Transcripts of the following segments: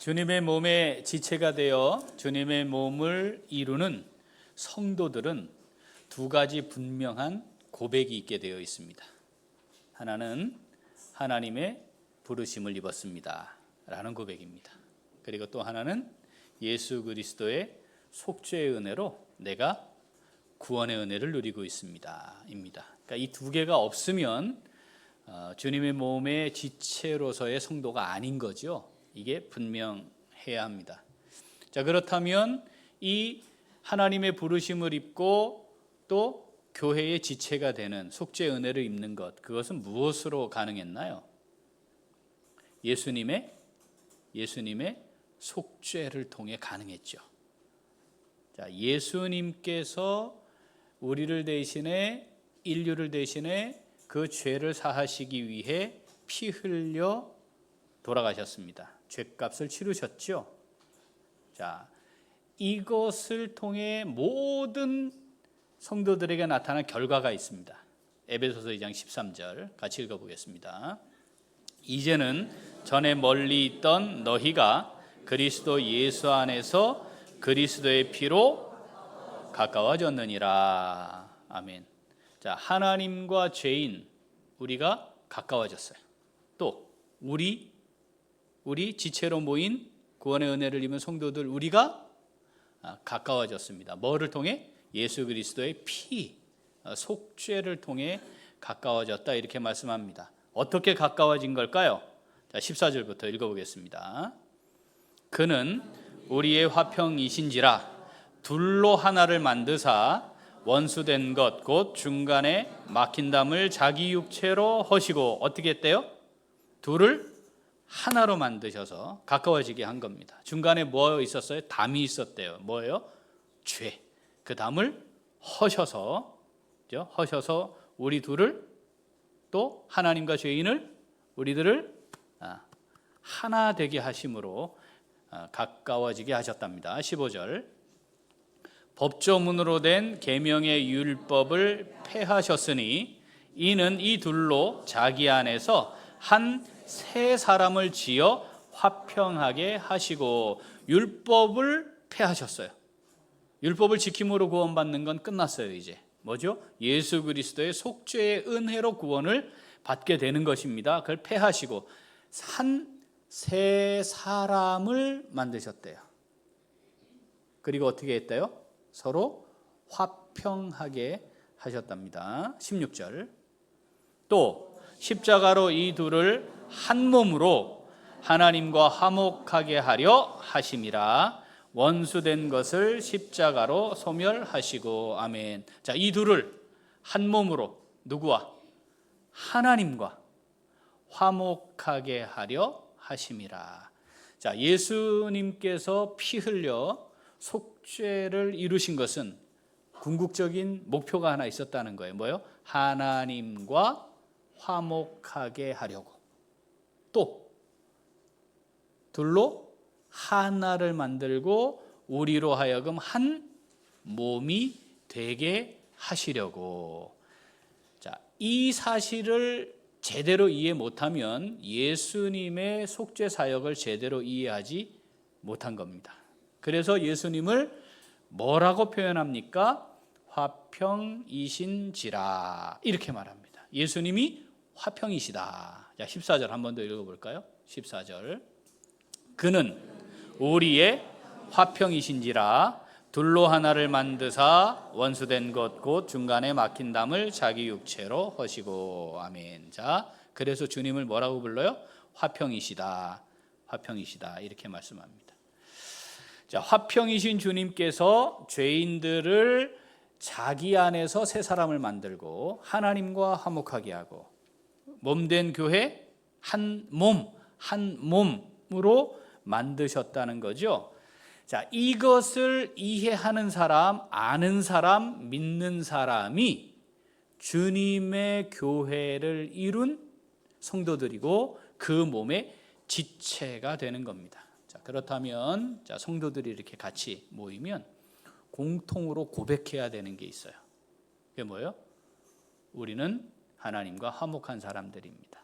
주님의 몸의 지체가 되어 주님의 몸을 이루는 성도들은 두 가지 분명한 고백이 있게 되어 있습니다. 하나는 하나님의 부르심을 입었습니다 라는 고백입니다. 그리고 또 하나는 예수 그리스도의 속죄의 은혜로 내가 구원의 은혜를 누리고 있습니다 입니다. 그러니까 이 두 개가 없으면 주님의 몸의 지체로서의 성도가 아닌 거죠. 이게 분명해야 합니다. 자, 그렇다면 이 하나님의 부르심을 입고 또 교회의 지체가 되는 속죄 은혜를 입는 것, 그것은 무엇으로 가능했나요? 예수님의 속죄를 통해 가능했죠. 자, 예수님께서 우리를 대신해, 인류를 대신해 그 죄를 사하시기 위해 피 흘려 돌아가셨습니다. 죄값을 치르셨죠. 자, 이것을 통해 모든 성도들에게 나타난 결과가 있습니다. 에베소서 2장 13절 같이 읽어보겠습니다. 이제는 전에 멀리 있던 너희가 그리스도 예수 안에서 그리스도의 피로 가까워졌느니라. 아멘. 자, 하나님과 죄인 우리가 가까워졌어요. 또 우리 지체로 모인 구원의 은혜를 입은 성도들 우리가 가까워졌습니다. 뭐를 통해? 예수 그리스도의 피, 속죄를 통해 가까워졌다 이렇게 말씀합니다. 어떻게 가까워진 걸까요? 자, 14절부터 읽어보겠습니다. 그는 우리의 화평이신지라 둘로 하나를 만드사 원수된 것 곧 중간에 막힌 담을 자기 육체로 허시고 어떻게 했대요? 둘을 하나로 만드셔서 가까워지게 한 겁니다. 중간에 뭐 있었어요? 담이 있었대요. 뭐예요? 죄. 그 담을 허셔서 우리 둘을 또 하나님과 죄인을 우리들을 하나 되게 하심으로 가까워지게 하셨답니다. 15절. 법조문으로 된 계명의 율법을 폐하셨으니 이는 이 둘로 자기 안에서 한 새 사람을 지어 화평하게 하시고 율법을 폐하셨어요. 율법을 지킴으로 구원받는 건 끝났어요. 이제 뭐죠? 예수 그리스도의 속죄의 은혜로 구원을 받게 되는 것입니다. 그걸 폐하시고 한 새 사람을 만드셨대요. 그리고 어떻게 했대요? 서로 화평하게 하셨답니다. 16절. 또 십자가로 이 둘을 한 몸으로 하나님과 화목하게 하려 하심이라. 원수된 것을 십자가로 소멸하시고. 아멘. 자, 이 둘을 한 몸으로 누구와? 하나님과 화목하게 하려 하심이라. 자, 예수님께서 피 흘려 속죄를 이루신 것은 궁극적인 목표가 하나 있었다는 거예요. 뭐요? 하나님과 화목하게 하려고. 또 둘로 하나를 만들고 우리로 하여금 한 몸이 되게 하시려고. 자, 이 사실을 제대로 이해 못하면 예수님의 속죄 사역을 제대로 이해하지 못한 겁니다. 그래서 예수님을 뭐라고 표현합니까? 화평이신지라 이렇게 말합니다. 예수님이 화평이시다. 자, 14절 한 번 더 읽어볼까요? 14절. 그는 우리의 화평이신지라 둘로 하나를 만드사 원수된 것 곧 중간에 막힌 담을 자기 육체로 허시고. 아멘. 자, 그래서 주님을 뭐라고 불러요? 화평이시다. 화평이시다 이렇게 말씀합니다. 자, 화평이신 주님께서 죄인들을 자기 안에서 새 사람을 만들고 하나님과 화목하게 하고 몸된 교회 한 몸으로 만드셨다는 거죠. 자, 이것을 이해하는 사람, 아는 사람, 믿는 사람이 주님의 교회를 이룬 성도들이고 그 몸의 지체가 되는 겁니다. 자, 그렇다면 자, 성도들이 이렇게 같이 모이면 공통으로 고백해야 되는 게 있어요. 그게 뭐예요? 우리는 하나님과 화목한 사람들입니다.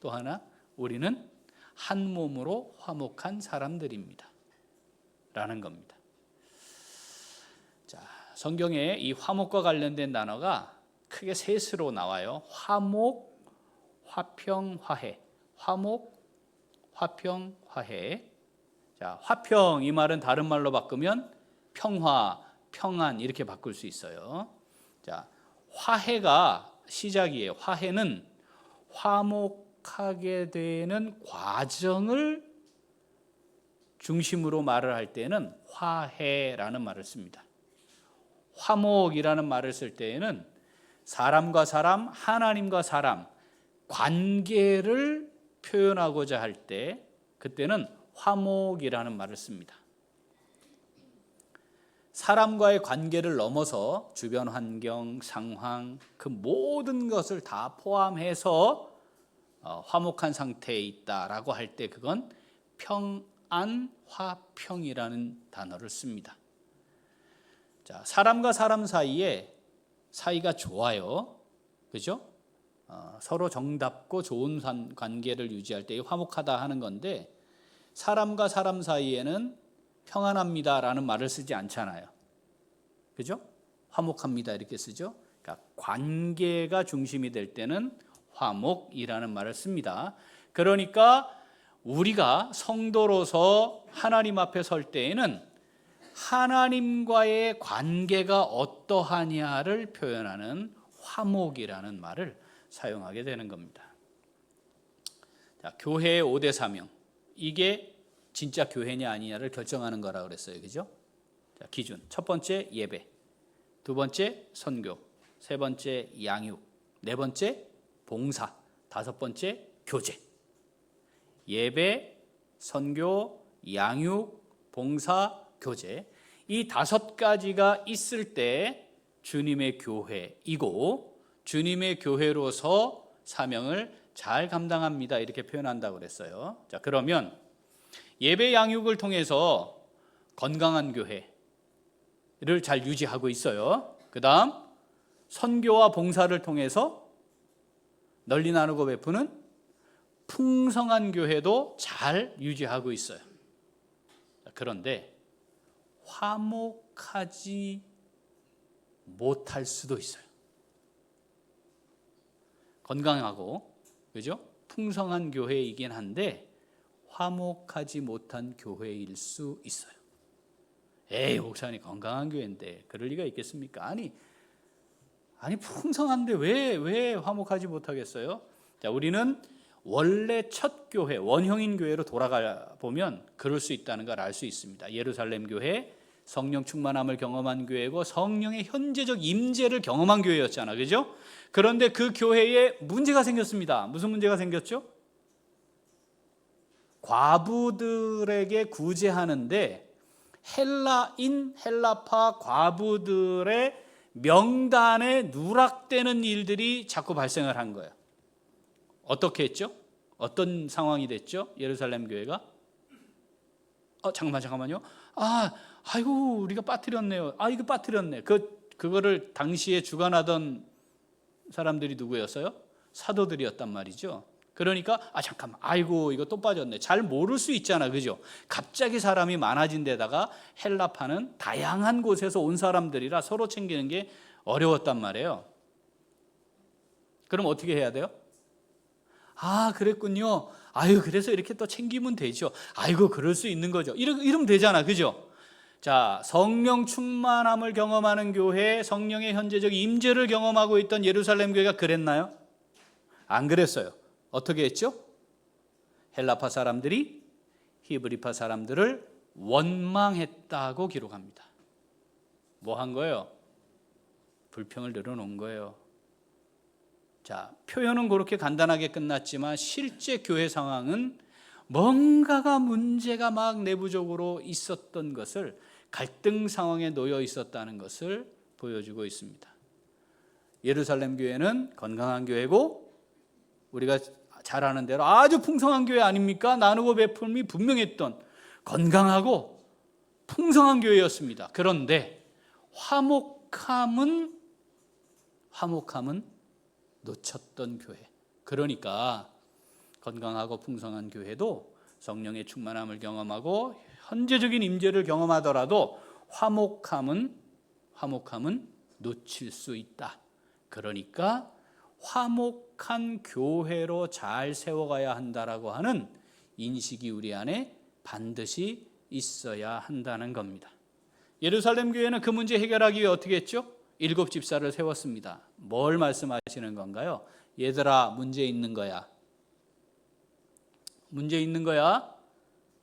또 하나, 우리는 한 몸으로 화목한 사람들입니다. 라는 겁니다. 자, 성경에 이 화목과 관련된 단어가 크게 셋으로 나와요. 화목, 화평, 화해. 화목, 화평, 화해. 자, 화평 이 말은 다른 말로 바꾸면 평화, 평안 이렇게 바꿀 수 있어요. 자, 화해가 시작이에요. 화해는 화목하게 되는 과정을 중심으로 말을 할 때는 화해라는 말을 씁니다. 화목이라는 말을 쓸 때에는 사람과 사람, 하나님과 사람 관계를 표현하고자 할 때 그때는 화목이라는 말을 씁니다. 사람과의 관계를 넘어서 주변 환경, 상황 그 모든 것을 다 포함해서 화목한 상태에 있다라고 할 때 그건 평안, 화평이라는 단어를 씁니다. 자, 사람과 사람 사이에 사이가 좋아요. 그죠? 서로 정답고 좋은 관계를 유지할 때 화목하다 하는 건데 사람과 사람 사이에는 평안합니다라는 말을 쓰지 않잖아요. 그죠? 화목합니다 이렇게 쓰죠. 그러니까 관계가 중심이 될 때는 화목이라는 말을 씁니다. 그러니까 우리가 성도로서 하나님 앞에 설 때에는 하나님과의 관계가 어떠하냐를 표현하는 화목이라는 말을 사용하게 되는 겁니다. 자, 교회의 5대 사명. 이게 진짜 교회냐 아니냐를 결정하는 거라 그랬어요. 그죠? 자, 기준. 첫 번째 예배. 두 번째 선교. 세 번째 양육. 네 번째 봉사. 다섯 번째 교제. 예배, 선교, 양육, 봉사, 교제. 이 다섯 가지가 있을 때 주님의 교회이고 주님의 교회로서 사명을 잘 감당합니다. 이렇게 표현한다고 그랬어요. 자, 그러면 예배 양육을 통해서 건강한 교회를 잘 유지하고 있어요. 그 다음 선교와 봉사를 통해서 널리 나누고 베푸는 풍성한 교회도 잘 유지하고 있어요. 그런데 화목하지 못할 수도 있어요. 건강하고 그죠? 풍성한 교회이긴 한데 화목하지 못한 교회일 수 있어요. 에이, 목사님 건강한 교회인데 그럴 리가 있겠습니까? 아니 풍성한데 왜 화목하지 못하겠어요? 자, 우리는 원래 첫 교회, 원형인 교회로 돌아가 보면 그럴 수 있다는 걸 알 수 있습니다. 예루살렘 교회, 성령 충만함을 경험한 교회고 성령의 현재적 임재를 경험한 교회였잖아. 그죠? 그런데 그 교회에 문제가 생겼습니다. 무슨 문제가 생겼죠? 과부들에게 구제하는데 헬라파 과부들의 명단에 누락되는 일들이 자꾸 발생을 한 거예요. 어떻게 했죠? 어떤 상황이 됐죠? 예루살렘 교회가? 잠깐만요. 아이고 우리가 빠뜨렸네요. 이거 빠뜨렸네. 그거를 당시에 주관하던 사람들이 누구였어요? 사도들이었단 말이죠. 그러니까 잠깐만, 아이고 이거 또 빠졌네. 잘 모를 수 있잖아, 그죠? 갑자기 사람이 많아진 데다가 헬라파는 다양한 곳에서 온 사람들이라 서로 챙기는 게 어려웠단 말이에요. 그럼 어떻게 해야 돼요? 그랬군요. 그래서 이렇게 또 챙기면 되죠. 아이고 그럴 수 있는 거죠. 이러면 되잖아, 그죠? 자, 성령 충만함을 경험하는 교회, 성령의 현재적 임재를 경험하고 있던 예루살렘 교회가 그랬나요? 안 그랬어요. 어떻게 했죠? 헬라파 사람들이 히브리파 사람들을 원망했다고 기록합니다. 뭐 한 거예요? 불평을 늘어놓은 거예요. 자, 표현은 그렇게 간단하게 끝났지만 실제 교회 상황은 뭔가가 문제가 막 내부적으로 있었던 것을, 갈등 상황에 놓여 있었다는 것을 보여주고 있습니다. 예루살렘 교회는 건강한 교회고 우리가 잘 아는 대로 아주 풍성한 교회 아닙니까? 나누고 베품이 분명했던 건강하고 풍성한 교회였습니다. 그런데 화목함은 놓쳤던 교회. 그러니까 건강하고 풍성한 교회도 성령의 충만함을 경험하고 현재적인 임재를 경험하더라도 화목함은 놓칠 수 있다. 그러니까 화목한 교회로 잘 세워가야 한다라고 하는 인식이 우리 안에 반드시 있어야 한다는 겁니다. 예루살렘 교회는 그 문제 해결하기 위해 어떻게 했죠? 7 집사를 세웠습니다. 뭘 말씀하시는 건가요? 얘들아, 문제 있는 거야. 문제 있는 거야.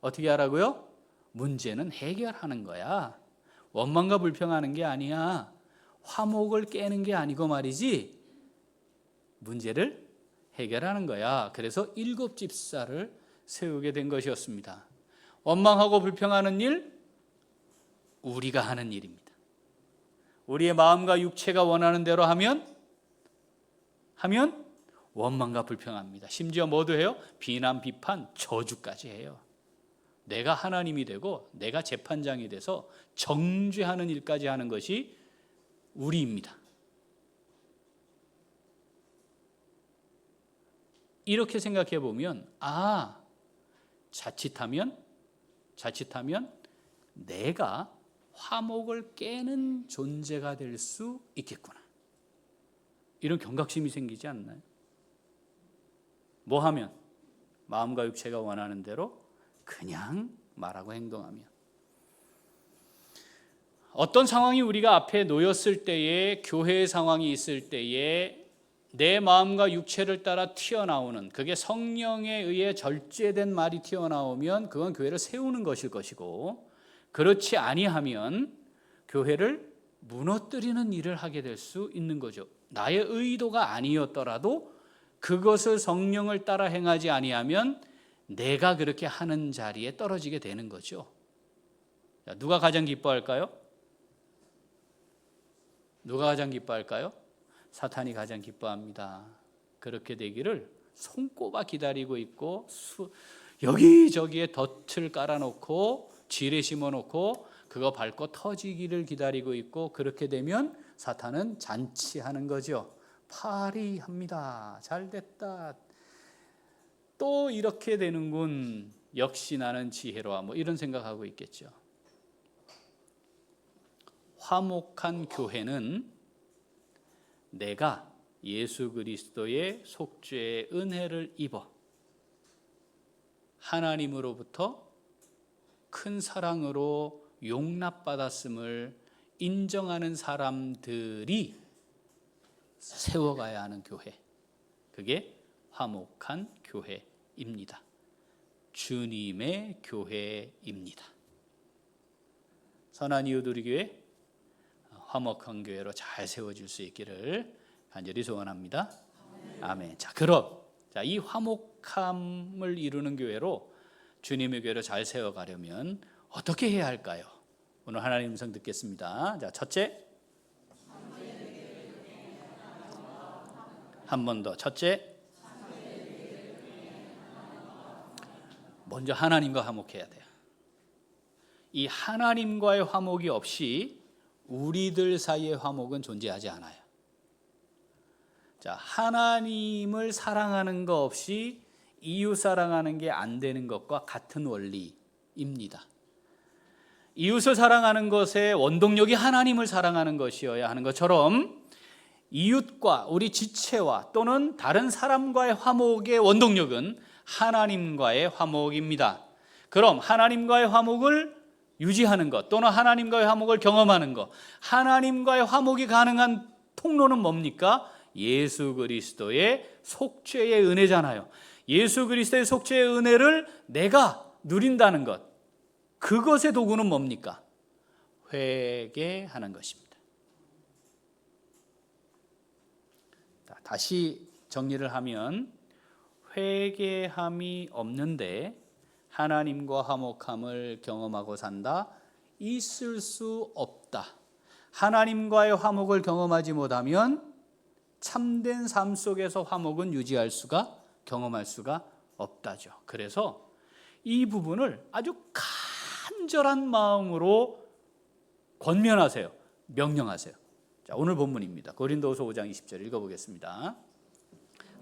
어떻게 하라고요? 문제는 해결하는 거야. 원망과 불평하는 게 아니야. 화목을 깨는 게 아니고 말이지. 문제를 해결하는 거야. 그래서 7 집사를 세우게 된 것이었습니다. 원망하고 불평하는 일, 우리가 하는 일입니다. 우리의 마음과 육체가 원하는 대로 하면 원망과 불평합니다. 심지어 뭐도 해요? 비난, 비판, 저주까지 해요. 내가 하나님이 되고 내가 재판장이 돼서 정죄하는 일까지 하는 것이 우리입니다. 이렇게 생각해 보면 자칫하면 내가 화목을 깨는 존재가 될 수 있겠구나. 이런 경각심이 생기지 않나요? 뭐 하면? 마음과 육체가 원하는 대로 그냥 말하고 행동하면. 어떤 상황이 우리가 앞에 놓였을 때에, 교회의 상황이 있을 때에 내 마음과 육체를 따라 튀어나오는, 그게 성령에 의해 절제된 말이 튀어나오면 그건 교회를 세우는 것일 것이고, 그렇지 아니하면 교회를 무너뜨리는 일을 하게 될 수 있는 거죠. 나의 의도가 아니었더라도 그것을 성령을 따라 행하지 아니하면 내가 그렇게 하는 자리에 떨어지게 되는 거죠. 누가 가장 기뻐할까요? 누가 가장 기뻐할까요? 사탄이 가장 기뻐합니다. 그렇게 되기를 손꼽아 기다리고 있고, 여기저기에 덫을 깔아놓고 지뢰 심어놓고 그거 밟고 터지기를 기다리고 있고, 그렇게 되면 사탄은 잔치하는 거죠. 파리합니다. 잘됐다. 또 이렇게 되는군. 역시 나는 지혜로워. 이런 생각하고 있겠죠. 화목한 교회는 내가 예수 그리스도의 속죄의 은혜를 입어 하나님으로부터 큰 사랑으로 용납받았음을 인정하는 사람들이 세워가야 하는 교회, 그게 화목한 교회입니다. 주님의 교회입니다. 선한 이웃 우리 교회 화목한 교회로 잘 세워질 수 있기를 간절히 소원합니다. 아멘. 그럼 이 화목함을 이루는 교회로, 주님의 교회로 잘 세워가려면 어떻게 해야 할까요? 오늘 하나님 음성 듣겠습니다. 첫째, 한 번 더. 첫째, 먼저 하나님과 화목해야 돼요. 이 하나님과의 화목이 없이 우리들 사이의 화목은 존재하지 않아요. 하나님을 사랑하는 것 없이 이웃 사랑하는 게 안 되는 것과 같은 원리입니다. 이웃을 사랑하는 것의 원동력이 하나님을 사랑하는 것이어야 하는 것처럼, 이웃과 우리 지체와 또는 다른 사람과의 화목의 원동력은 하나님과의 화목입니다. 그럼 하나님과의 화목을 유지하는 것, 또는 하나님과의 화목을 경험하는 것, 하나님과의 화목이 가능한 통로는 뭡니까? 예수 그리스도의 속죄의 은혜잖아요. 예수 그리스도의 속죄의 은혜를 내가 누린다는 것, 그것의 도구는 뭡니까? 회개하는 것입니다. 다시 정리를 하면, 회개함이 없는데 하나님과 화목함을 경험하고 산다? 있을 수 없다. 하나님과의 화목을 경험하지 못하면 참된 삶 속에서 화목은 유지할 수가, 경험할 수가 없다죠. 그래서 이 부분을 아주 간절한 마음으로 권면하세요. 명령하세요. 오늘 본문입니다. 고린도후서 5장 20절 읽어보겠습니다.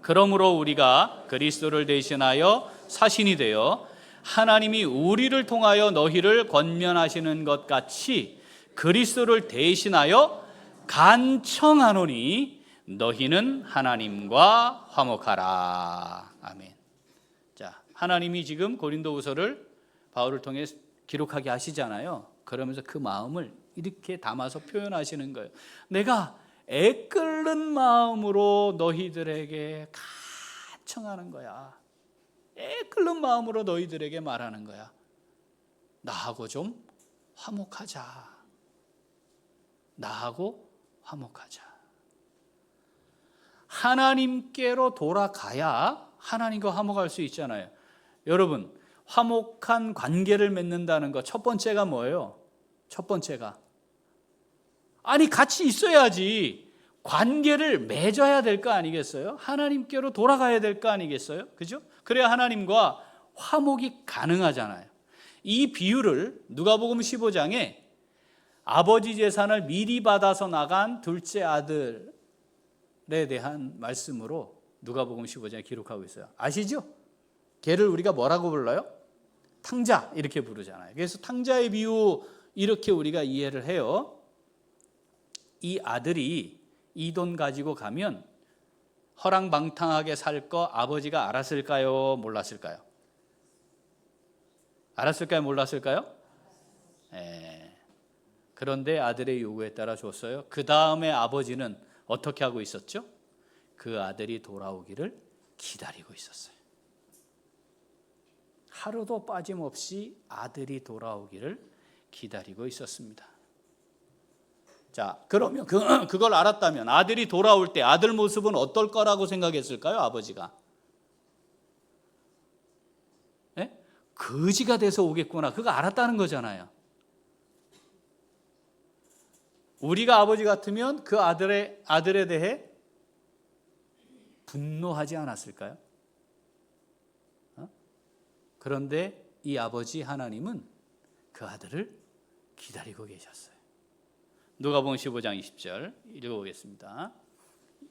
그러므로 우리가 그리스도를 대신하여 사신이 되어 하나님이 우리를 통하여 너희를 권면하시는 것 같이 그리스도를 대신하여 간청하노니 너희는 하나님과 화목하라. 아멘. 자, 하나님이 지금 고린도후서를 바울을 통해 기록하게 하시잖아요. 그러면서 그 마음을 이렇게 담아서 표현하시는 거예요. 내가 애끓는 마음으로 너희들에게 간청하는 거야. 애끓는 마음으로 너희들에게 말하는 거야. 나하고 좀 화목하자. 나하고 화목하자. 하나님께로 돌아가야 하나님과 화목할 수 있잖아요. 여러분, 화목한 관계를 맺는다는 것 첫 번째가 뭐예요? 첫 번째가 아니 같이 있어야지 관계를 맺어야 될 거 아니겠어요? 하나님께로 돌아가야 될 거 아니겠어요? 그죠? 그래야 하나님과 화목이 가능하잖아요. 이 비유를 누가복음 15장에 아버지 재산을 미리 받아서 나간 둘째 아들에 대한 말씀으로 누가복음 15장에 기록하고 있어요. 아시죠? 걔를 우리가 뭐라고 불러요? 탕자 이렇게 부르잖아요. 그래서 탕자의 비유 이렇게 우리가 이해를 해요. 이 아들이 이 돈 가지고 가면 허랑방탕하게 살 거 아버지가 알았을까요? 몰랐을까요? 알았을까요? 몰랐을까요? 그런데 아들의 요구에 따라 줬어요. 그 다음에 아버지는 어떻게 하고 있었죠? 그 아들이 돌아오기를 기다리고 있었어요. 하루도 빠짐없이 아들이 돌아오기를 기다리고 있었습니다. 자, 그러면 그걸 알았다면 아들이 돌아올 때 아들 모습은 어떨 거라고 생각했을까요? 아버지가 거지가 돼서 오겠구나. 그거 알았다는 거잖아요. 우리가 아버지 같으면 그 아들에 대해 분노하지 않았을까요? 그런데 이 아버지 하나님은 그 아들을 기다리고 계셨어요. 누가복음 15장 20절 읽어보겠습니다.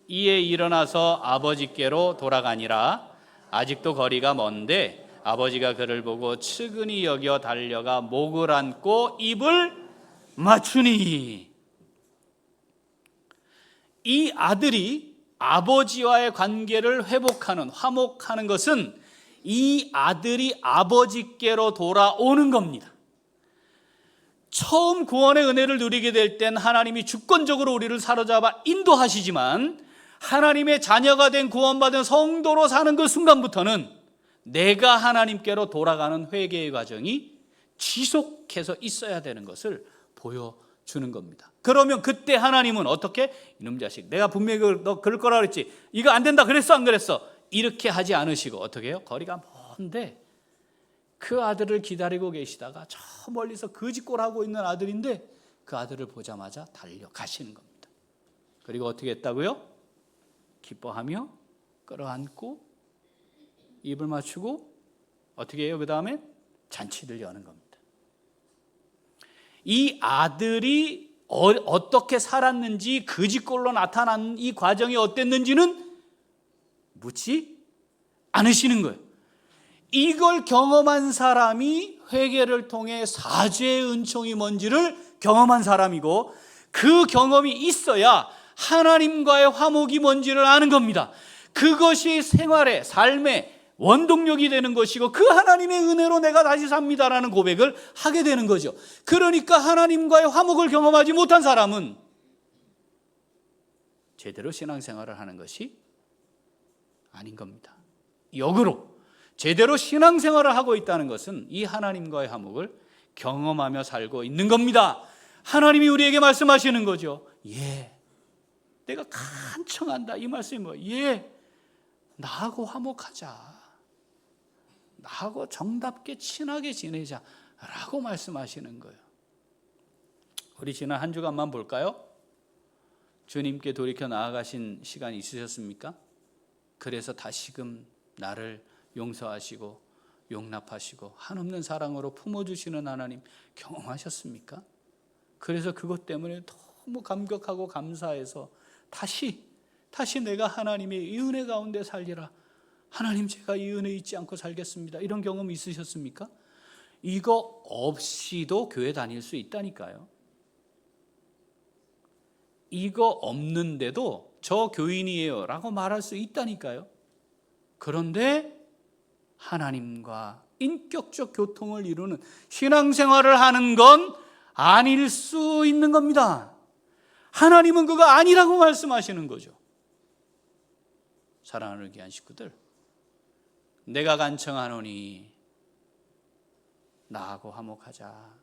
이에 일어나서 아버지께로 돌아가니라. 아직도 거리가 먼데 아버지가 그를 보고 측은히 여겨 달려가 목을 안고 입을 맞추니. 이 아들이 아버지와의 관계를 회복하는, 화목하는 것은 이 아들이 아버지께로 돌아오는 겁니다. 처음 구원의 은혜를 누리게 될 땐 하나님이 주권적으로 우리를 사로잡아 인도하시지만 하나님의 자녀가 된 구원받은 성도로 사는 그 순간부터는 내가 하나님께로 돌아가는 회개의 과정이 지속해서 있어야 되는 것을 보여주는 겁니다. 그러면 그때 하나님은 어떻게? 이놈 자식, 내가 분명히 너 그럴 거라 그랬지. 이거 안 된다 그랬어 안 그랬어? 이렇게 하지 않으시고 어떻게 해요? 거리가 먼데 그 아들을 기다리고 계시다가 저 멀리서 거짓골하고 있는 아들인데 그 아들을 보자마자 달려가시는 겁니다. 그리고 어떻게 했다고요? 기뻐하며 끌어안고 입을 맞추고 어떻게 해요? 그 다음에 잔치를 여는 겁니다. 이 아들이 어떻게 살았는지 거짓골로 나타난 이 과정이 어땠는지는 묻지 않으시는 거예요. 이걸 경험한 사람이 회개를 통해 사죄의 은총이 뭔지를 경험한 사람이고 그 경험이 있어야 하나님과의 화목이 뭔지를 아는 겁니다. 그것이 생활의 삶의 원동력이 되는 것이고 그 하나님의 은혜로 내가 다시 삽니다라는 고백을 하게 되는 거죠. 그러니까 하나님과의 화목을 경험하지 못한 사람은 제대로 신앙생활을 하는 것이 아닌 겁니다. 역으로 제대로 신앙생활을 하고 있다는 것은 이 하나님과의 화목을 경험하며 살고 있는 겁니다. 하나님이 우리에게 말씀하시는 거죠. 예, 내가 간청한다. 이 말씀이 뭐예요? 예, 나하고 화목하자. 나하고 정답게 친하게 지내자라고 말씀하시는 거예요. 우리 지난 한 주간만 볼까요? 주님께 돌이켜 나아가신 시간이 있으셨습니까? 그래서 다시금 나를 용서하시고 용납하시고 한없는 사랑으로 품어주시는 하나님 경험하셨습니까? 그래서 그것 때문에 너무 감격하고 감사해서 다시 다시 내가 하나님의 이 은혜 가운데 살리라. 하나님, 제가 이 은혜 잊지 않고 살겠습니다. 이런 경험 있으셨습니까? 이거 없이도 교회 다닐 수 있다니까요. 이거 없는데도 저 교인이에요 라고 말할 수 있다니까요. 그런데 하나님과 인격적 교통을 이루는 신앙생활을 하는 건 아닐 수 있는 겁니다. 하나님은 그거 아니라고 말씀하시는 거죠. 사랑하는 귀한 식구들, 내가 간청하노니 나하고 화목하자.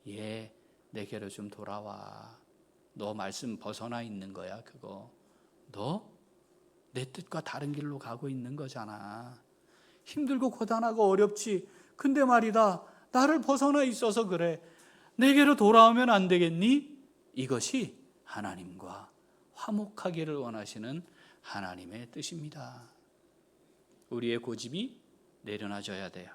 예, 내게로 좀 돌아와. 너 말씀 벗어나 있는 거야. 그거 너 내 뜻과 다른 길로 가고 있는 거잖아. 힘들고 고단하고 어렵지. 근데 말이다, 나를 벗어나 있어서 그래. 내게로 돌아오면 안 되겠니? 이것이 하나님과 화목하기를 원하시는 하나님의 뜻입니다. 우리의 고집이 내려놔져야 돼요.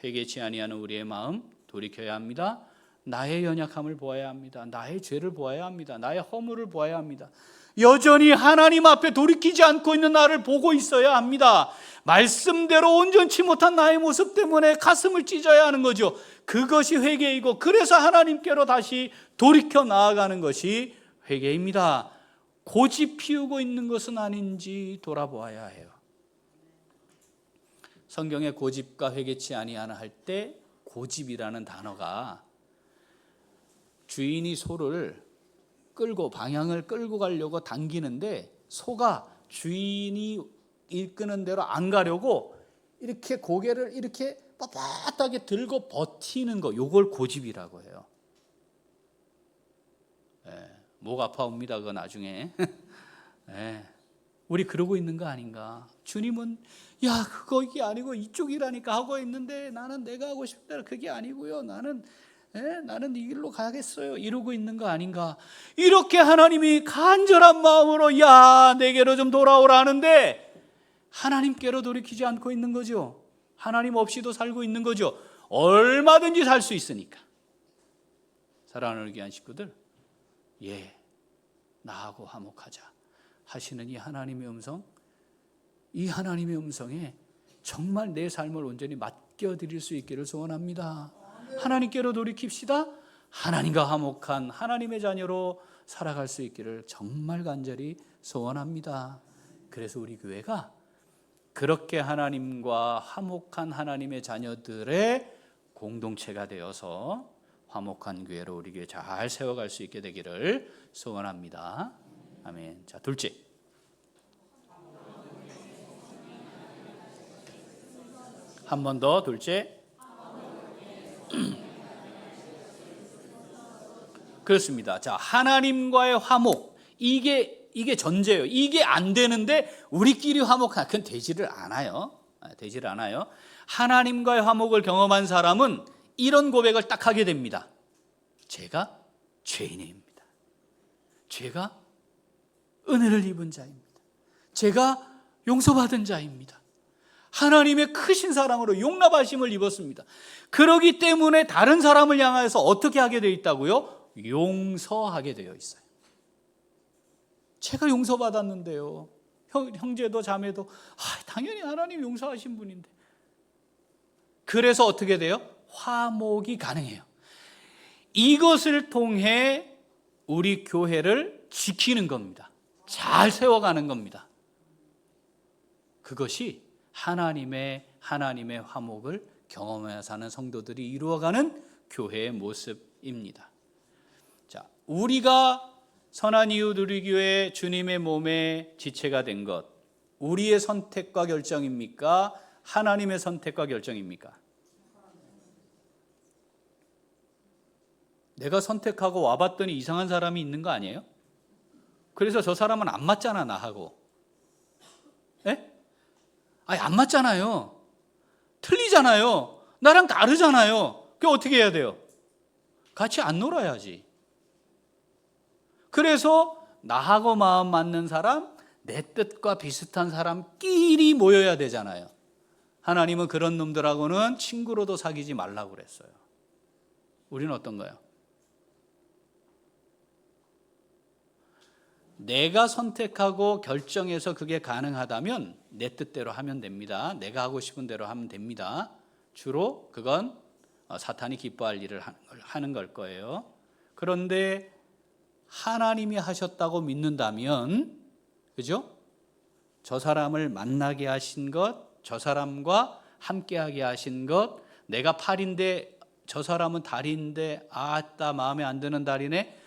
회개치 아니하는 우리의 마음 돌이켜야 합니다. 나의 연약함을 보아야 합니다. 나의 죄를 보아야 합니다. 나의 허물을 보아야 합니다. 여전히 하나님 앞에 돌이키지 않고 있는 나를 보고 있어야 합니다. 말씀대로 온전치 못한 나의 모습 때문에 가슴을 찢어야 하는 거죠. 그것이 회개이고, 그래서 하나님께로 다시 돌이켜 나아가는 것이 회개입니다. 고집 피우고 있는 것은 아닌지 돌아보아야 해요. 성경에 고집과 회개치 아니하나 할 때 고집이라는 단어가 주인이 소를 끌고 방향을 끌고 가려고 당기는데 소가 주인이 이끄는 대로 안 가려고 이렇게 고개를 이렇게 빳빳하게 들고 버티는 거, 요걸 고집이라고 해요. 목 아파옵니다. 그거 나중에. 우리 그러고 있는 거 아닌가? 주님은 야, 그거 이게 아니고 이쪽이라니까 하고 있는데 나는 내가 하고 싶은 대로 그게 아니고요. 나는 이 길로 가야겠어요. 이러고 있는 거 아닌가? 이렇게 하나님이 간절한 마음으로 야, 내게로 좀 돌아오라 하는데 하나님께로 돌이키지 않고 있는 거죠. 하나님 없이도 살고 있는 거죠. 얼마든지 살 수 있으니까. 사랑하는 귀한 식구들, 예, 나하고 화목하자 하시는 이 하나님의 음성, 이 하나님의 음성에 정말 내 삶을 온전히 맡겨드릴 수 있기를 소원합니다. 하나님께로 돌이킵시다. 하나님과 화목한 하나님의 자녀로 살아갈 수 있기를 정말 간절히 소원합니다. 그래서 우리 교회가 그렇게 하나님과 화목한 하나님의 자녀들의 공동체가 되어서 화목한 교회로 우리 교회 잘 세워갈 수 있게 되기를 소원합니다. 아멘. 자, 둘째, 한 번 더. 둘째, 그렇습니다. 자, 하나님과의 화목, 이게 전제예요. 이게 안 되는데 우리끼리 화목하, 그건 되지를 않아요. 되지를 않아요. 하나님과의 화목을 경험한 사람은 이런 고백을 딱 하게 됩니다. 제가 죄인입니다. 제가 은혜를 입은 자입니다. 제가 용서받은 자입니다. 하나님의 크신 사랑으로 용납하심을 입었습니다. 그렇기 때문에 다른 사람을 향해서 어떻게 하게 되어 있다고요? 용서하게 되어 있어요. 제가 용서받았는데요. 형제도 자매도 당연히 하나님 용서하신 분인데. 그래서 어떻게 돼요? 화목이 가능해요. 이것을 통해 우리 교회를 지키는 겁니다. 잘 세워가는 겁니다. 그것이 하나님의 화목을 경험해 사는 성도들이 이루어가는 교회의 모습입니다. 자, 우리가 선한 이웃 우리 교회 주님의 몸의 지체가 된 것, 우리의 선택과 결정입니까? 하나님의 선택과 결정입니까? 내가 선택하고 와봤더니 이상한 사람이 있는 거 아니에요? 그래서 저 사람은 안 맞잖아, 나하고. 아니, 안 맞잖아요. 틀리잖아요. 나랑 다르잖아요. 그게 어떻게 해야 돼요? 같이 안 놀아야지. 그래서 나하고 마음 맞는 사람, 내 뜻과 비슷한 사람끼리 모여야 되잖아요. 하나님은 그런 놈들하고는 친구로도 사귀지 말라고 그랬어요. 우리는 어떤가요? 내가 선택하고 결정해서 그게 가능하다면 내 뜻대로 하면 됩니다. 내가 하고 싶은 대로 하면 됩니다. 주로 그건 사탄이 기뻐할 일을 하는 걸 거예요. 그런데 하나님이 하셨다고 믿는다면, 그죠? 저 사람을 만나게 하신 것, 저 사람과 함께하게 하신 것, 내가 팔인데 저 사람은 다리인데 아따 마음에 안 드는 다리네.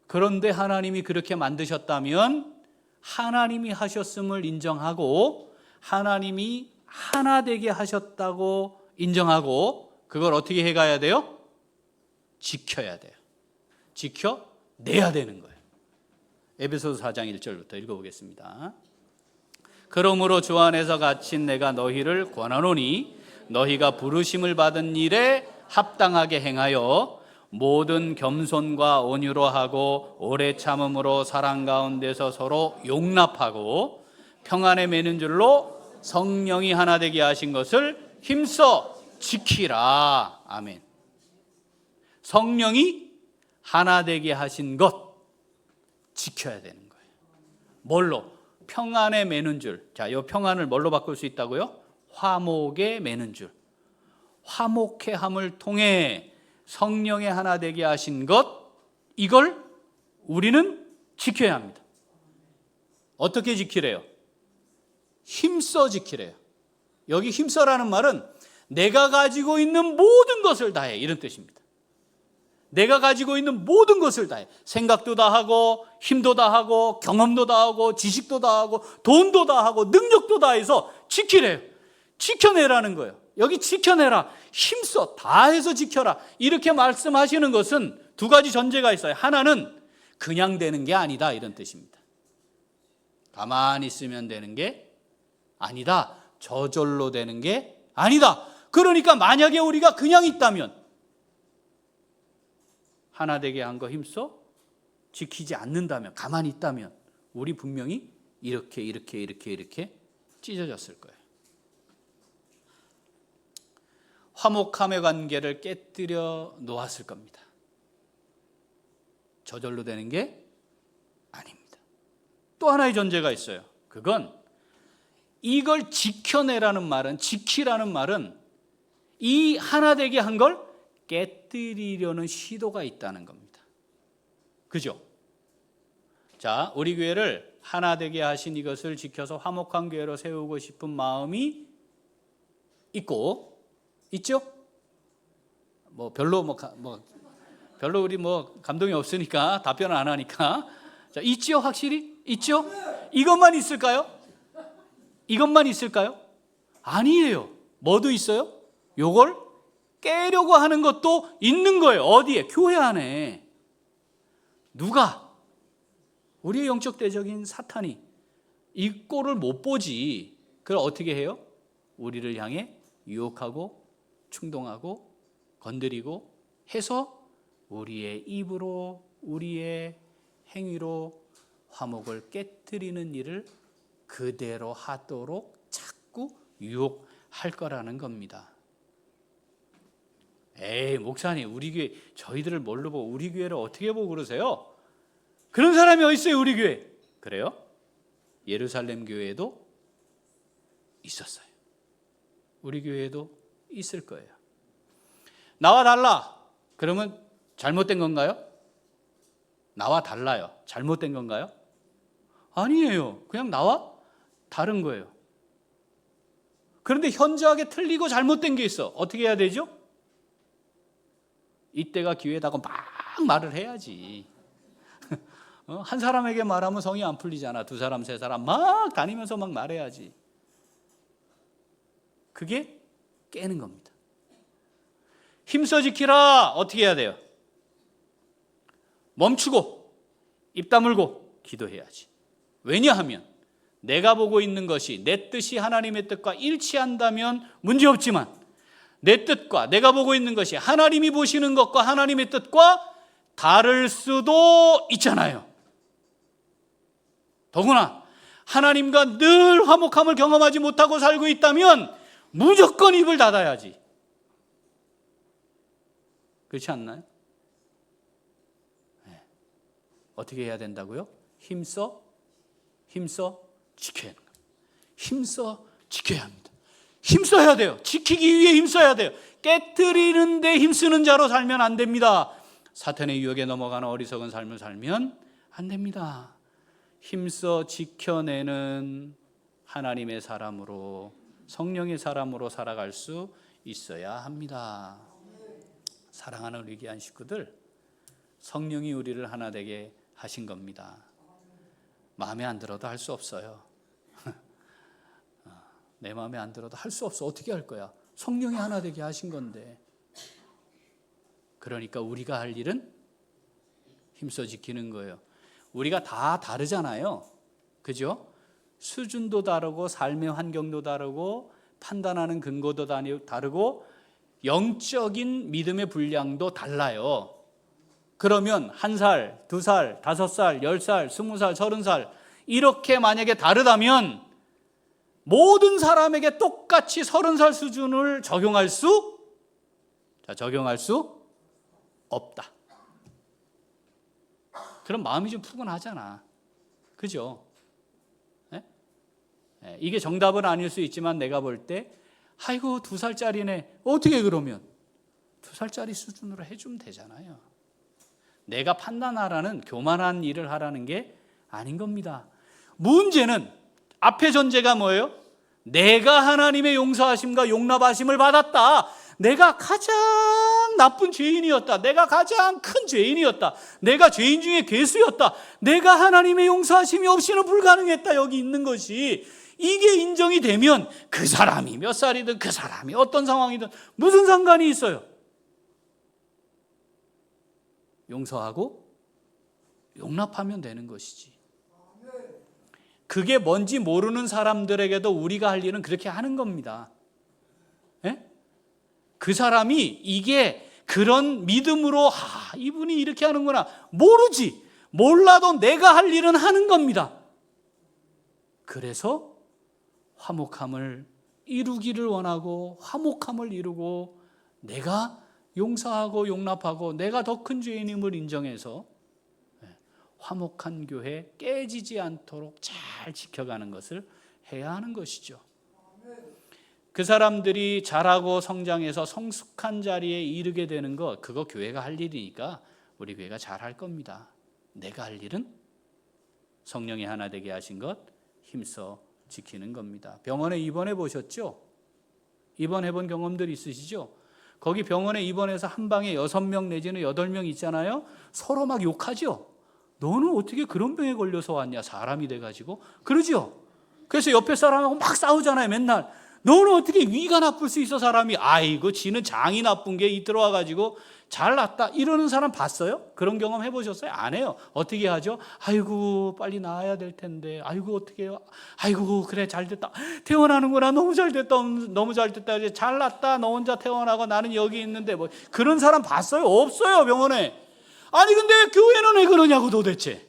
그런데 하나님이 그렇게 만드셨다면 하나님이 하셨음을 인정하고 하나님이 하나 되게 하셨다고 인정하고 그걸 어떻게 해가야 돼요? 지켜야 돼요. 지켜내야 되는 거예요. 에베소서 4장 1절부터 읽어보겠습니다. 그러므로 주 안에서 갇힌 내가 너희를 권하노니 너희가 부르심을 받은 일에 합당하게 행하여 모든 겸손과 온유로 하고 오래 참음으로 사랑 가운데서 서로 용납하고 평안에 매는 줄로 성령이 하나 되게 하신 것을 힘써 지키라. 아멘. 성령이 하나 되게 하신 것 지켜야 되는 거예요. 뭘로? 평안에 매는 줄. 자, 이 평안을 뭘로 바꿀 수 있다고요? 화목에 매는 줄. 화목해함을 통해 성령의 하나 되게 하신 것, 이걸 우리는 지켜야 합니다. 어떻게 지키래요? 힘써 지키래요. 여기 힘써라는 말은 내가 가지고 있는 모든 것을 다해, 이런 뜻입니다. 내가 가지고 있는 모든 것을 다해. 생각도 다 하고 힘도 다 하고 경험도 다 하고 지식도 다 하고 돈도 다 하고 능력도 다 해서 지키래요. 지켜내라는 거예요. 여기 지켜내라, 힘써 다 해서 지켜라, 이렇게 말씀하시는 것은 두 가지 전제가 있어요. 하나는 그냥 되는 게 아니다, 이런 뜻입니다. 가만히 있으면 되는 게 아니다, 저절로 되는 게 아니다. 그러니까 만약에 우리가 그냥 있다면, 하나 되게 한 거 힘써 지키지 않는다면, 가만히 있다면 우리 분명히 이렇게 찢어졌을 거예요. 화목함의 관계를 깨뜨려 놓았을 겁니다. 저절로 되는 게 아닙니다. 또 하나의 전제가 있어요. 그건 이걸 지켜내라는 말은, 지키라는 말은 이 하나 되게 한 걸 깨뜨리려는 시도가 있다는 겁니다. 그죠? 자, 우리 교회를 하나 되게 하신 이것을 지켜서 화목한 교회로 세우고 싶은 마음이 있죠? 별로 우리 감동이 없으니까 답변을 안 하니까. 자, 있죠? 확실히? 있죠? 이것만 있을까요? 이것만 있을까요? 아니에요. 뭐도 있어요? 요걸 깨려고 하는 것도 있는 거예요. 어디에? 교회 안에. 누가? 우리의 영적 대적인 사탄이 이 꼴을 못 보지. 그걸 어떻게 해요? 우리를 향해 유혹하고 충동하고 건드리고 해서 우리의 입으로, 우리의 행위로 화목을 깨뜨리는 일을 그대로 하도록 자꾸 유혹할 거라는 겁니다. 에이, 목사님, 우리 교회 저희들을 뭘로 보고 우리 교회를 어떻게 보고 그러세요? 그런 사람이 어디 있어요, 우리 교회? 그래요? 예루살렘 교회에도 있었어요. 우리 교회에도 있을 거예요. 나와 달라. 그러면 잘못된 건가요? 나와 달라요. 잘못된 건가요? 아니에요. 그냥 나와 다른 거예요. 그런데 현저하게 틀리고 잘못된 게 있어. 어떻게 해야 되죠? 이때가 기회다고 막 말을 해야지. 한 사람에게 말하면 성이 안 풀리잖아. 두 사람, 세 사람 막 다니면서 막 말해야지. 그게 깨는 겁니다. 힘써 지키라. 어떻게 해야 돼요? 멈추고 입 다물고 기도해야지. 왜냐하면 내가 보고 있는 것이 내 뜻이 하나님의 뜻과 일치한다면 문제없지만 내 뜻과 내가 보고 있는 것이 하나님이 보시는 것과 하나님의 뜻과 다를 수도 있잖아요. 더구나 하나님과 늘 화목함을 경험하지 못하고 살고 있다면 무조건 입을 닫아야지. 그렇지 않나요? 네. 어떻게 해야 된다고요? 힘써 지켜야 하는 겁니다. 힘써 지켜야 합니다. 힘써야 돼요. 지키기 위해 힘써야 돼요. 깨트리는 데 힘쓰는 자로 살면 안 됩니다. 사탄의 유혹에 넘어가는 어리석은 삶을 살면 안 됩니다. 힘써 지켜내는 하나님의 사람으로, 성령의 사람으로 살아갈 수 있어야 합니다. 사랑하는 우리 귀한 식구들, 성령이 우리를 하나 되게 하신 겁니다. 마음에 안 들어도 할 수 없어요. 내 마음에 안 들어도 할 수 없어. 어떻게 할 거야? 성령이 하나 되게 하신 건데. 그러니까 우리가 할 일은 힘써 지키는 거예요. 우리가 다 다르잖아요. 그죠? 수준도 다르고 삶의 환경도 다르고 판단하는 근거도 다르고 영적인 믿음의 분량도 달라요. 그러면 1살, 2살, 5살, 10살, 20살, 30살 이렇게 만약에 다르다면 모든 사람에게 똑같이 30살 수준을 적용할 수 없다. 그럼 마음이 좀 푸근하잖아. 그죠? 네? 이게 정답은 아닐 수 있지만 내가 볼 때 아이고 2살짜리네. 어떻게 그러면 2살짜리 수준으로 해주면 되잖아요. 내가 판단하라는 교만한 일을 하라는 게 아닌 겁니다. 문제는 앞의 전제가 뭐예요? 내가 하나님의 용서하심과 용납하심을 받았다. 내가 가장 나쁜 죄인이었다. 내가 가장 큰 죄인이었다. 내가 죄인 중에 괴수였다. 내가 하나님의 용서하심이 없이는 불가능했다. 여기 있는 것이 이게 인정이 되면 그 사람이 몇 살이든 그 사람이 어떤 상황이든 무슨 상관이 있어요? 용서하고 용납하면 되는 것이지. 그게 뭔지 모르는 사람들에게도 우리가 할 일은 그렇게 하는 겁니다. 예? 그 사람이 이게 그런 믿음으로 이분이 이렇게 하는구나 모르지. 몰라도 내가 할 일은 하는 겁니다. 그래서 화목함을 이루기를 원하고 화목함을 이루고 내가 용서하고 용납하고 내가 더 큰 죄인임을 인정해서 화목한 교회 깨지지 않도록 잘 지켜가는 것을 해야 하는 것이죠. 그 사람들이 자라고 성장해서 성숙한 자리에 이르게 되는 것, 그거 교회가 할 일이니까 우리 교회가 잘 할 겁니다. 내가 할 일은 성령이 하나 되게 하신 것 힘써 지키는 겁니다. 병원에 입원해 보셨죠? 입원해 본 경험들 있으시죠? 거기 병원에 입원해서 한 방에 6명 내지는 8명 있잖아요. 서로 막 욕하죠. 너는 어떻게 그런 병에 걸려서 왔냐, 사람이 돼가지고. 그러죠. 그래서 옆에 사람하고 막 싸우잖아요, 맨날. 너는 어떻게 위가 나쁠 수 있어, 사람이. 아이고 지는 장이 나쁜 게 들어와가지고 잘났다 이러는 사람 봤어요? 그런 경험 해보셨어요? 안 해요. 어떻게 하죠? 아이고 빨리 나아야 될 텐데, 아이고 어떻게 해요? 아이고 그래 잘됐다, 태어나는구나, 너무 잘됐다, 너무 잘됐다, 이제 잘났다, 너 혼자 태어나고 나는 여기 있는데, 뭐 그런 사람 봤어요? 없어요, 병원에. 아니 근데 교회는 왜 그러냐고 도대체.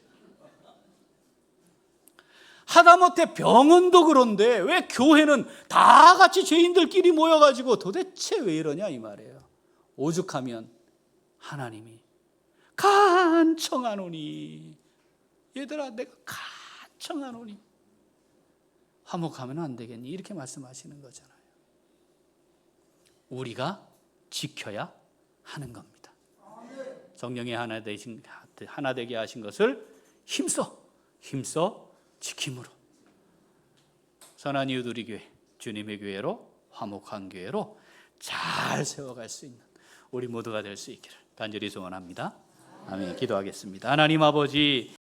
하다못해 병원도 그런데 왜 교회는 다 같이 죄인들끼리 모여가지고 도대체 왜 이러냐 이 말이에요. 오죽하면 하나님이 간청하노니, 얘들아 내가 간청하노니 화목하면 안 되겠니, 이렇게 말씀하시는 거잖아요. 우리가 지켜야 하는 겁니다. 성령이 하나 되게 하신 것을 힘써 지킴으로 선한 이웃 우리 교회, 주님의 교회로, 화목한 교회로 잘 세워갈 수 있는 우리 모두가 될 수 있기를 간절히 소원합니다. 아멘. 기도하겠습니다. 하나님 아버지,